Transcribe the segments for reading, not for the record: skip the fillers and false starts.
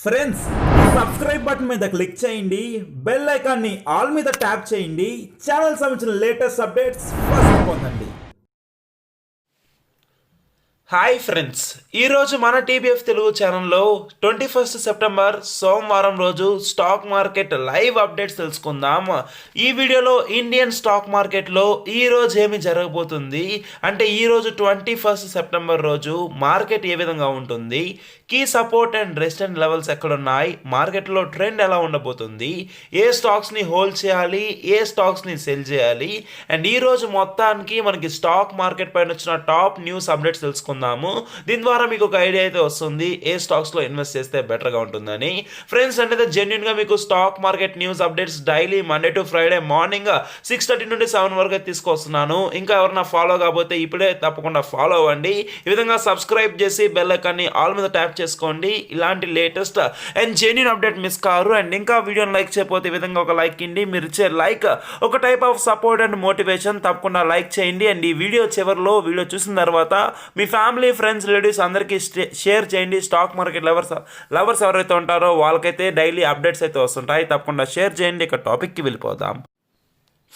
Friends subscribe button మీద click చేయండి, bell ఐకాన్ని ఆల్ మీద ట్యాప్ చేయండి, ఛానల్ సంబంధించిన లేటెస్ట్ అప్డేట్స్ ఫస్ట్ పొందండి. హాయ్ ఫ్రెండ్స్, ఈరోజు మన టీబీఎఫ్ తెలుగు ఛానల్లో 21 సెప్టెంబర్ సోమవారం రోజు స్టాక్ మార్కెట్ లైవ్ అప్డేట్స్ తెలుసుకుందాం. ఈ వీడియోలో ఇండియన్ స్టాక్ మార్కెట్లో ఈరోజు ఏమి జరగబోతుంది అంటే ఈరోజు 21 సెప్టెంబర్ రోజు మార్కెట్ ఏ విధంగా ఉంటుంది, key support and resistant levels ఎక్కడున్నాయి, మార్కెట్లో ట్రెండ్ ఎలా ఉండబోతుంది, ఏ స్టాక్స్ని హోల్డ్ చేయాలి, ఏ స్టాక్స్ని సెల్ చేయాలి, అండ్ ఈరోజు మొత్తానికి మనకి స్టాక్ మార్కెట్ పైన వచ్చిన టాప్ న్యూస్ అప్డేట్స్ తెలుసుకుందాం. దీని ద్వారా మీకు ఒక ఐడియా అయితే వస్తుంది ఏ స్టాక్స్ లో ఇన్వెస్ట్ చేస్తే బెటర్ గా ఉంటుందని. ఫ్రెండ్స్ అంటే జెన్యున్ గా మీకు stock market news updates daily Monday to Friday morning 6:30 నుండి 7 వరకు అయితే తీసుకొస్తున్నాను. ఇంకా ఎవరైనా ఫాలో కాకపోతే ఇప్పుడే తప్పకుండా ఫాలో అవ్వండి. ఈ విధంగా సబ్స్క్రైబ్ చేసి బెల్ ఐకాన్ని ఆల్ మీద ట్యాప్ చేసుకోండి. ఇలాంటి latest and genuine update miss car. And ఇంకా వీడియోని లైక్ చేయకపోతే ఈ విధంగా ఒక లైక్ ఇండి. మీరు ఇచ్చే లైక్ ఒక type of support and motivation. తప్పకుండా లైక్ చేయండి. అండ్ ఈ వీడియో చివరిలో వీడియో చూసిన తర్వాత మీ ఫ్యామిలీ, ఫ్రెండ్స్, రిలేటివ్స్ అందరికీ షేర్ చేయండి. స్టాక్ మార్కెట్ లవర్స్ ఎవరైతే ఉంటారో వాళ్ళకైతే డైలీ అప్డేట్స్ అయితే వస్తుంటాయి. తప్పకుండా షేర్ చేయండి. ఇక టాపిక్కి వెళ్ళిపోదాం.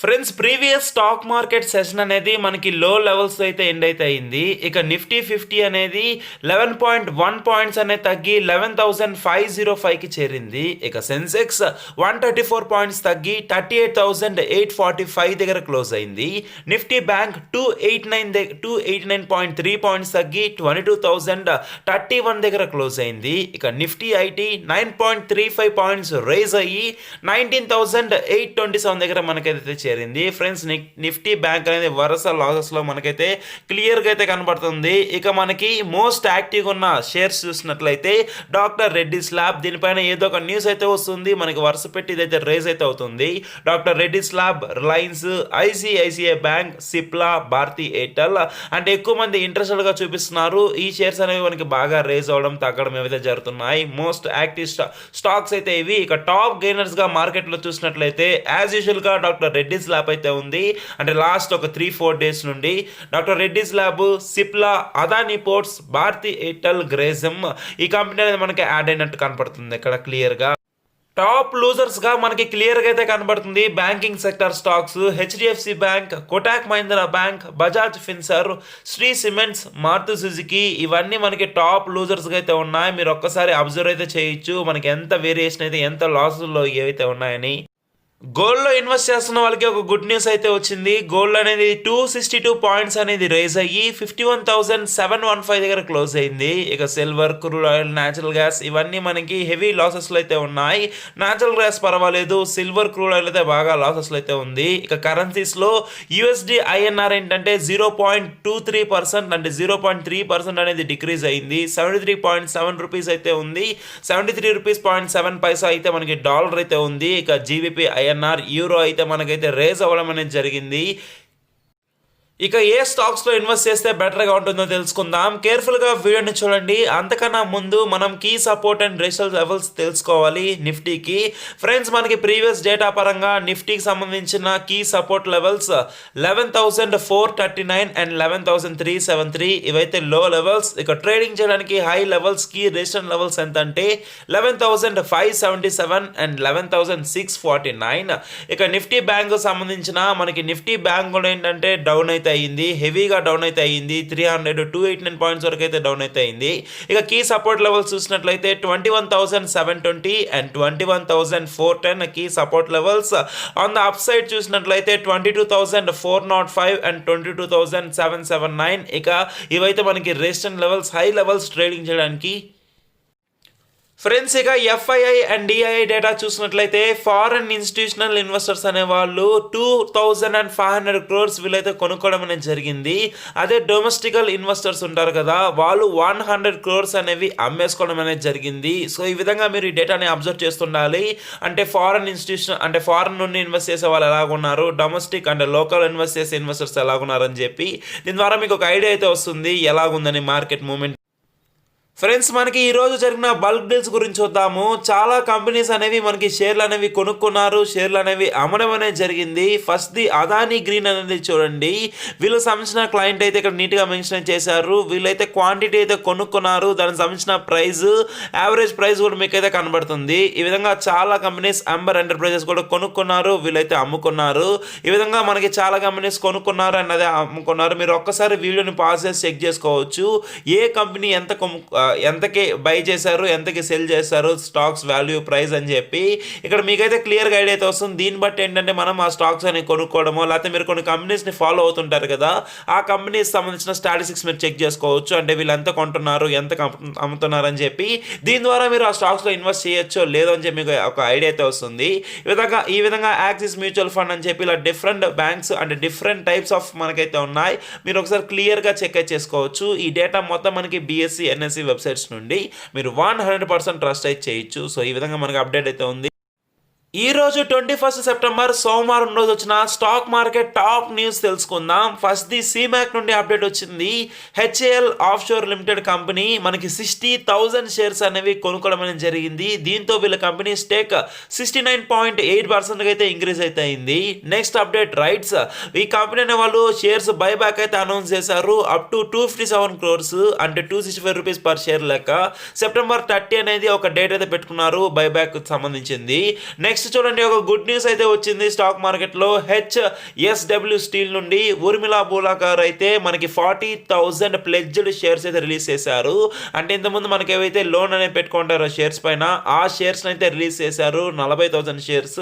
Friends, previous stock market session అనేది మనకి లో లెవెల్స్ అయితే ఎండ్ అయితే అయింది. ఇక నిఫ్టీ 50 అనేది 11.1 పాయింట్స్ అనేది తగ్గి 11,505కి చేరింది. ఇక సెన్సెక్స్ 134 పాయింట్స్ తగ్గి 38,845 దగ్గర క్లోజ్ అయింది. నిఫ్టీ బ్యాంక్ 289.3 పాయింట్స్ తగ్గి 22,031 దగ్గర క్లోజ్ అయింది. ఇక నిఫ్టీ ఐటీ 9.35 పాయింట్స్ రైజ్ అయ్యి 19,827 దగ్గర మనకైతే చేరింది. ఫ్రెండ్స్, నిఫ్టీ బ్యాంక్ అనేది వరుస లాసెస్ లో మనకైతే క్లియర్ గా అయితే కనబడుతుంది. ఇక మనకి మోస్ట్ యాక్టివ్ ఉన్న షేర్స్ చూసినట్లయితే డాక్టర్ రెడ్డిస్ ల్యాబ్, దీనిపైన ఏదో ఒక న్యూస్ అయితే వస్తుంది. మనకి వరుస పెట్టి ఇదైతే రేజ్ అయితే అవుతుంది. Doctor Reddy's lab, Reliance, ICICI bank, Cipla, Bharti Airtel అంటే ఎక్కువ మంది ఇంట్రెస్టెడ్ గా చూపిస్తున్నారు. ఈ షేర్స్ అనేవి మనకి బాగా రేజ్ అవడం, తగ్గడం ఏవైతే జరుగుతున్నాయి. మోస్ట్ యాక్టివ్ స్టాక్స్ అయితే ఇవి. ఇక టాప్ గెయినర్స్ గా మార్కెట్ లో చూసినట్లయితే యాజ్ యూజువల్ గా డాక్టర్ రెడ్డిస్ ల్యాబ్ అయితే ఉంది. అంటే లాస్ట్ ఒక 3-4 డేస్ నుండి doctor Reddy's lab, Cipla, Adani ports, Bharti Airtel, Grasim ఈ కంపెనీ అనేది మనకి యాడ్ అయినట్టు కనపడుతుంది ఇక్కడ క్లియర్ గా. టాప్ లూజర్స్ గా మనకి క్లియర్ గా అయితే కనబడుతుంది banking sector stocks. HDFC bank, Kotak Mahindra bank, Bajaj Finserv, Shree cements, Maruti Suzuki ఇవన్నీ మనకి టాప్ లూజర్స్ గా అయితే ఉన్నాయి. మీరు ఒక్కసారి అబ్జర్వ్ అయితే చేయొచ్చు మనకి ఎంత వేరియేషన్ అయితే, ఎంత లాసెస్లో ఏవైతే ఉన్నాయని. గోల్డ్లో ఇన్వెస్ట్ చేస్తున్న వాళ్ళకి ఒక గుడ్ న్యూస్ అయితే వచ్చింది. గోల్డ్ అనేది 262 పాయింట్స్ అనేది రైజ్ అయ్యి 51,715 దగ్గర క్లోజ్ అయింది. ఇక silver, crude oil, natural gas ఇవన్నీ మనకి హెవీ లాసెస్లో అయితే ఉన్నాయి. న్యాచురల్ గ్యాస్ పర్వాలేదు, సిల్వర్, క్రూడ్ ఆయిల్ అయితే బాగా లాసెస్లో అయితే ఉంది. ఇక కరెన్సీస్లో యూఎస్డి ఐఎన్ఆర్ ఏంటంటే 0.23% అంటే 0.3% అనేది డిక్రీజ్ అయింది. 73.7 రూపీస్ అయితే ఉంది. 73 రూపీస్ 0.7 పైసా అయితే మనకి డాలర్ అయితే ఉంది. ఇక జీబీపీ యూరో అయితే మనకైతే రేజ్ అవ్వడం అనేది జరిగింది. ఇక ఏ స్టాక్స్ లో ఇన్వెస్ట్ చేస్తే బెటర్ గా ఉంటుందో తెలుసుకుందాం. కేర్ఫుల్ గా వీడియోని చూడండి. అంతకన్నా ముందు మనం key support and resistance levels తెలుసుకోవాలి నిఫ్టీకి. ఫ్రెండ్స్, మనకి ప్రీవియస్ డేటా పరంగా నిఫ్టీకి సంబంధించిన కీ సపోర్ట్ లెవెల్స్ 11,439 అండ్ 11,373 ఇవైతే లో లెవెల్స్. ఇక ట్రేడింగ్ చేయడానికి హై లెవెల్స్ కి రెసిస్టెన్స్ లెవెల్స్ ఎంత అంటే 11,577 అండ్ 11,649. ఇక నిఫ్టీ బ్యాంక్ సంబంధించిన మనకి నిఫ్టీ బ్యాంక్ కూడా ఏంటంటే డౌన్ అయితే అయింది, హెవీగా డౌన్ అయితే అయింది. 300-289 పాయింట్స్ వరకు అయితే డౌన్ అయితే అయింది. ఇక కీ సపోర్ట్ లెవెల్స్ చూసినట్లయితే 21,720 and 21,410 key support levels. On the upside చూసినట్లయితే 22,405 అండ్ 22,779. ఇక ఇవైతే మనకి resistance levels, high levels trading చేయడానికి. ఫ్రెండ్స్, ఇక ఎఫ్ఐఐ అండ్ డిఐఐ డేటా చూసినట్లయితే ఫారెన్ ఇన్స్టిట్యూషనల్ ఇన్వెస్టర్స్ అనే వాళ్ళు 2,500 crores వీళ్ళైతే కొనుక్కోవడం అనేది జరిగింది. అదే డొమెస్టికల్ ఇన్వెస్టర్స్ ఉంటారు కదా, వాళ్ళు 100 crores అనేవి అమ్మేసుకోవడం అనేది జరిగింది. సో ఈ విధంగా మీరు ఈ డేటాని అబ్జర్వ్ చేస్తుండాలి. అంటే ఫారెన్ ఇన్స్టిట్యూషన్ అంటే ఫారెన్ నుండి ఇన్వెస్ట్ చేసే వాళ్ళు ఎలాగున్నారు, డొమెస్టిక్ అంటే లోకల్ ఇన్వెస్ట్ చేసే ఇన్వెస్టర్స్ ఎలాగున్నారు అని చెప్పి దీని ద్వారా మీకు ఒక ఐడియా అయితే వస్తుంది ఎలాగుందని మార్కెట్ మూవ్మెంట్. ఫ్రెండ్స్ మనకి ఈ రోజు జరిగిన బల్క్ డీల్స్ గురించి చూద్దాము. చాలా కంపెనీస్ అనేవి మనకి షేర్లు అనేవి కొనుక్కున్నారు, షేర్లు అనేవి అమ్మడం అనేది జరిగింది. ఫస్ట్ ది అదానీ గ్రీన్ అనేది చూడండి, వీళ్ళు సంబంధించిన క్లయింట్ అయితే ఇక్కడ నీట్గా మెన్షన్ చేశారు. వీళ్ళైతే క్వాంటిటీ అయితే కొనుక్కున్నారు, దానికి సంబంధించిన ప్రైస్ యావరేజ్ ప్రైస్ కూడా మీకు అయితే కనబడుతుంది. ఈ విధంగా చాలా కంపెనీస్ అంబర్ ఎంటర్ప్రైజెస్ కూడా కొనుక్కున్నారు, వీళ్ళైతే అమ్ముకున్నారు. ఈ విధంగా మనకి చాలా కంపెనీస్ కొనుక్కున్నారు అండ్ అదే అమ్ముకున్నారు. మీరు ఒక్కసారి వీడియోని పాస్ చేసి చెక్ చేసుకోవచ్చు, ఏ కంపెనీ ఎంతకి బై చేశారు, ఎంతకి సెల్ చేశారు, స్టాక్స్ వాల్యూ ప్రైస్ అని చెప్పి ఇక్కడ మీకైతే క్లియర్గా ఐడియా అయితే వస్తుంది. దీన్ని బట్టి ఏంటంటే మనం ఆ స్టాక్స్ అని కొనుక్కోవడమో, లేకపోతే మీరు కొన్ని కంపెనీస్ని ఫాలో అవుతుంటారు కదా, ఆ కంపెనీస్ సంబంధించిన స్టాటిస్టిక్స్ మీరు చెక్ చేసుకోవచ్చు. అంటే వీళ్ళు ఎంత కొంటున్నారు, ఎంత అమ్ముతున్నారు అని చెప్పి దీని ద్వారా మీరు ఆ స్టాక్స్లో ఇన్వెస్ట్ చేయొచ్చో లేదో అని చెప్పి మీకు ఒక ఐడియా అయితే వస్తుంది. ఈ విధంగా యాక్సిస్ మ్యూచువల్ ఫండ్ అని చెప్పి ఇలా different banks and different types of మనకైతే ఉన్నాయి. మీరు ఒకసారి క్లియర్గా చెక్ అయితే చేసుకోవచ్చు. ఈ డేటా మొత్తం మనకి బిఎస్సి ఎన్ఎస్సి వెబ్సైట్స్ నుండి మీరు 100% ట్రస్ట్ అయితే చేయొచ్చు. సో ఈ విధంగా మనకి అప్డేట్ అయితే ఉంది. ఈ రోజు 21 సెప్టెంబర్ సోమవారం రోజు వచ్చిన స్టాక్ మార్కెట్ టాప్ న్యూస్ తెలుసుకుందాం. ఫస్ట్ ది సిమాక్ నుండి అప్డేట్ వచ్చింది. హెచ్ఏఎల్ ఆఫ్షోర్ లిమిటెడ్ కంపెనీ మనకి 60,000 షేర్స్ అనేవి కొనుక్కోవడం అనేది జరిగింది. దీంతో వీళ్ళ కంపెనీ స్టేక్ 69.8% అయితే ఇంక్రీజ్ అయితే అయింది. నెక్స్ట్ అప్డేట్ రైట్స్, ఈ కంపెనీ అనే వాళ్ళు షేర్స్ బైబ్యాక్ అయితే అనౌన్స్ చేశారు. అప్ టు 257 crores అంటే 265 రూపీస్ పర్ షేర్ లెక్క. సెప్టెంబర్ 30 అనేది ఒక డేట్ అయితే పెట్టుకున్నారు బైబ్యాక్ సంబంధించింది. నెక్స్ట్ చూడండి, ఒక గుడ్ న్యూస్ అయితే వచ్చింది స్టాక్ మార్కెట్లో. హెచ్ఎస్డబ్ల్యూ స్టీల్ నుండి ఊర్మిళా బూలాకర్ అయితే మనకి 40,000 ప్లెడ్జ్డ్ షేర్స్ అయితే రిలీజ్ చేశారు. అంటే ఇంతకుముందు మనకి ఏవైతే లోన్ అనేది పెట్టుకుంటారో షేర్స్ పైన, ఆ షేర్స్ అయితే రిలీజ్ చేశారు. 40,000 షేర్స్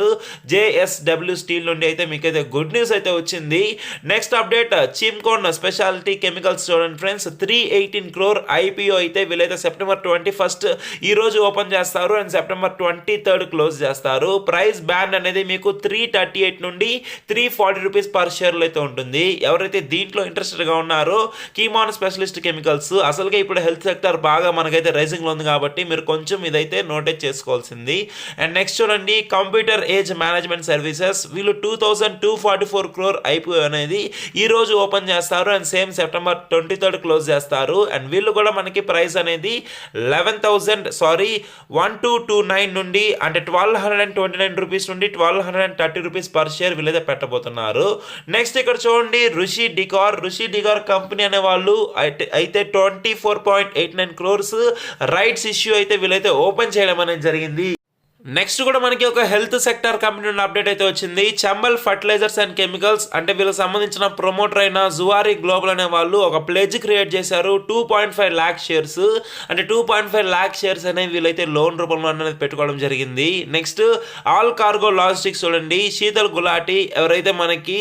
జేఎస్డబ్ల్యూ స్టీల్ నుండి అయితే మీకైతే గుడ్ న్యూస్ అయితే వచ్చింది. నెక్స్ట్ అప్డేట్, చిమ్కోన్ స్పెషాలిటీ కెమికల్స్ చూడండి ఫ్రెండ్స్, 318 crore ఐపీఓ అయితే వీళ్ళైతే సెప్టెంబర్ 21 ఈ రోజు ఓపెన్ చేస్తారు అండ్ సెప్టెంబర్ 23 క్లోజ్ చేస్తారు. ప్రైస్ బ్యాండ్ అనేది మీకు 338 నుండి 340 రూపీస్ పర్ షేర్లు అయితే ఉంటుంది. ఎవరైతే దీంట్లో ఇంట్రెస్టెడ్గా ఉన్నారో, కీమాన్ స్పెషలిస్ట్ కెమికల్స్ అసలుగా ఇప్పుడు హెల్త్ సెక్టర్ బాగా మనకైతే రైజింగ్లో ఉంది కాబట్టి మీరు కొంచెం ఇదైతే నోటేట్ చేసుకోవాల్సింది. అండ్ నెక్స్ట్ చూడండి, కంప్యూటర్ ఏజ్ మేనేజ్మెంట్ సర్వీసెస్ వీళ్ళు 2,244 crore ఐపీఓ అనేది ఈ రోజు ఓపెన్ చేస్తారు అండ్ సేమ్ సెప్టెంబర్ 23 క్లోజ్ చేస్తారు. అండ్ వీళ్ళు కూడా మనకి ప్రైస్ అనేది 1229 నుండి అంటే 1,229 రూపీస్ నుండి 1,230 రూపీస్ పర్ షేర్ వీళ్ళైతే పెట్టబోతున్నారు. నెక్స్ట్ ఇక్కడ చూడండి, రుషి డికార్ కంపెనీ అనే వాళ్ళు అయితే 24.89 crores రైట్స్ ఇష్యూ అయితే వీళ్ళైతే ఓపెన్ చేయడం అనేది జరిగింది. నెక్స్ట్ కూడా మనకి ఒక హెల్త్ సెక్టర్ కంపెనీ నుండి అప్డేట్ అయితే వచ్చింది. చంబల్ ఫర్టిలైజర్స్ అండ్ కెమికల్స్ అంటే వీళ్ళకి సంబంధించిన ప్రమోటర్ అయిన జువారీ గ్లోబల్ అనే వాళ్ళు ఒక ప్లెడ్జ్ క్రియేట్ చేశారు. 2.5 lakh షేర్స్ అంటే 2.5 lakh షేర్స్ అనేవి వీళ్ళైతే లోన్ రూపంలో అనేది పెట్టుకోవడం జరిగింది. నెక్స్ట్ ఆల్ కార్గో లాజిస్టిక్స్ చూడండి, శీతల్ గులాటి ఎవరైతే మనకి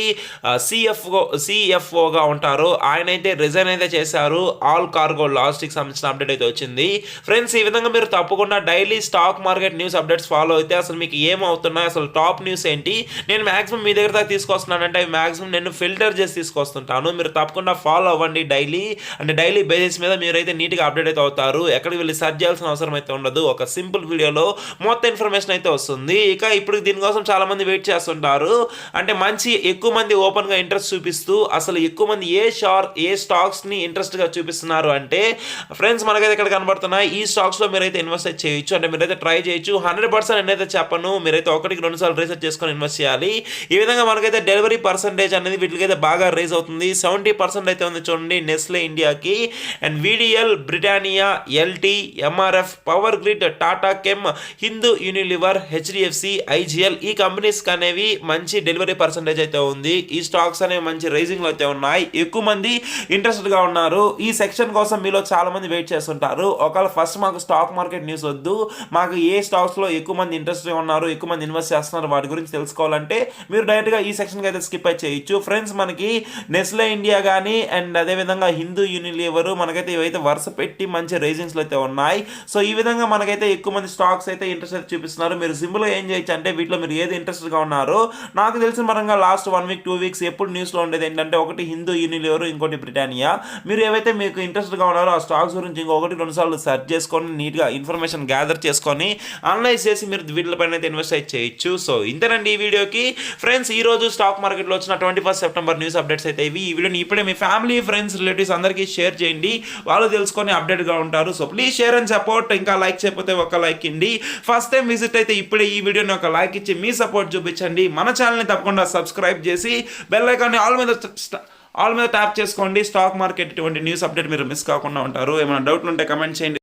సిఎఫ్ఓగా ఉంటారో ఆయన అయితే రిజైన్ అయితే చేశారు. ఆల్ కార్గో లాజిస్టిక్స్ సంబంధించిన అప్డేట్ అయితే వచ్చింది. ఫ్రెండ్స్ ఈ విధంగా మీరు తప్పకుండా daily stock market news updates follow అయితే అసలు మీకు ఏమవుతున్నాయి, అసలు టాప్ న్యూస్ ఏంటి, నేను మాక్సిమం మీ దగ్గర దాకా తీసుకొస్తున్నానంటే అవి మాక్సిమం నేను ఫిల్టర్ చేసి తీసుకొస్తుంటాను. మీరు తప్పకుండా ఫాలో అవ్వండి డైలీ. అంటే డైలీ బేసిస్ మీద మీరైతే నీట్గా అప్డేట్ అయితే అవుతారు. ఎక్కడికి వెళ్ళి సర్చ్ చేయాల్సిన అవసరం అయితే ఉండదు. ఒక సింపుల్ వీడియోలో మొత్తం ఇన్ఫర్మేషన్ అయితే వస్తుంది. ఇక ఇప్పుడు దీనికోసం చాలా మంది వెయిట్ చేస్తుంటారు. అంటే ఎక్కువ మంది ఓపెన్గా ఇంట్రెస్ట్ చూపిస్తూ అసలు ఎక్కువ మంది ఏ స్టాక్స్ని ఇంట్రెస్ట్గా చూపిస్తున్నారు అంటే ఫ్రెండ్స్ మనకైతే ఇక్కడ కనబడుతున్నాయి. ఈ స్టాక్స్లో మీరైతే ఇన్వెస్ట్ చేయొచ్చు, అంటే మీరైతే ట్రై చేయొచ్చు. 100% నేనైతే చెప్పను, మీరైతే 1-2 సార్లు రీసెర్చ్ చేసుకొని ఇన్వెస్ట్ చేయాలి. ఈ విధంగా మనకైతే డెలివరీ పర్సంటేజ్ అనేది వీటికైతే బాగా రేజ్ అవుతుంది. 70% అయితే ఉంది చూడండి నెస్లే ఇండియాకి. And VDL, Britannia, LT, MRF, power grid, Tata chem, Hindu Unilever, HDFC, IGL ఈ కంపెనీస్ అనేవి మంచి డెలివరీ పర్సంటేజ్ అయితే ఉంది. ఈ స్టాక్స్ అనేవి మంచి రైజింగ్లో అయితే ఉన్నాయి. ఎక్కువ మంది ఇంట్రెస్టెడ్గా ఉన్నారు. ఈ సెక్షన్ కోసం మీలో చాలా మంది వెయిట్ చేస్తుంటారు. ఒకవేళ ఫస్ట్ మాకు స్టాక్ మార్కెట్ న్యూస్ వద్దు, మాకు ఏ స్టాక్స్లో ఎక్కువ మంది ఇంట్రెస్ట్గా ఉన్నారు, ఎక్కువ మంది ఇన్వెస్ట్ చేస్తున్నారు, వాటి గురించి తెలుసుకోవాలంటే మీరు డైరెక్ట్గా ఈ సెక్షన్కి అయితే స్కిప్ అయితే చేయొచ్చు. ఫ్రెండ్స్ మనకి నెస్లే ఇండియా కానీ అండ్ అదేవిధంగా హిందూ యూనిలివర్ మనకైతే ఇవైతే వరుస పెట్టి మంచి రేజింగ్స్లో అయితే ఉన్నాయి. సో ఈ విధంగా మనకైతే ఎక్కువ మంది స్టాక్స్ అయితే ఇంట్రెస్ట్ అయితే చూపిస్తున్నారు. మీరు సింపుల్గా ఏం చేయొచ్చు అంటే వీటిలో మీరు ఏది ఇంట్రెస్ట్గా ఉన్నారో, నాకు తెలిసిన పరంగా లాస్ట్ 1 week 2 weeks ఎప్పుడు న్యూస్లో ఉండేది ఏంటంటే ఒకటి హిందూ యూనిలివర్, ఇంకోటి బ్రిటానియా. మీరు ఏవైతే మీకు ఇంట్రెస్ట్గా ఉన్నారో ఆ స్టాక్స్ గురించి ఇంకొకటి 2 సార్లు సెర్చ్ చేసుకొని నీట్గా ఇన్ఫర్మేషన్ గ్యాదర్ చేసుకొని అనలైజ్ చేసి చేసి మీరు వీటిపైన అయితే ఇన్వెస్ట్ అయితే చేయొచ్చు. సో ఇంతేనండి ఈ వీడియోకి ఫ్రెండ్స్. ఈ రోజు స్టాక్ మార్కెట్లో వచ్చిన 21 సెప్టెంబర్ న్యూస్ అప్డేట్స్ అయితే ఇవి. ఈ వీడియోని ఇప్పుడే మీ ఫ్యామిలీ, ఫ్రెండ్స్, రిలేటివ్స్ అందరికీ షేర్ చేయండి, వాళ్ళు తెలుసుకొని అప్డేట్గా ఉంటారు. So please share and support. ఇంకా లైక్ చేయకపోతే ఒక లైక్ ఇండి. ఫస్ట్ టైం విజిట్ అయితే ఇప్పుడే ఈ వీడియోని ఒక లైక్ ఇచ్చి మీ సపోర్ట్ చూపించండి. మన ఛానల్ని తప్పకుండా సబ్స్క్రైబ్ చేసి బెల్ ఐకాన్ని ఆల్ మీద ట్యాప్ చేసుకోండి. స్టాక్ మార్కెట్ ఇటువంటి న్యూస్ అప్డేట్ మీరు మిస్ కాకుండా ఉంటారు. ఏమైనా డౌట్లు ఉంటే కమెంట్ చేయండి.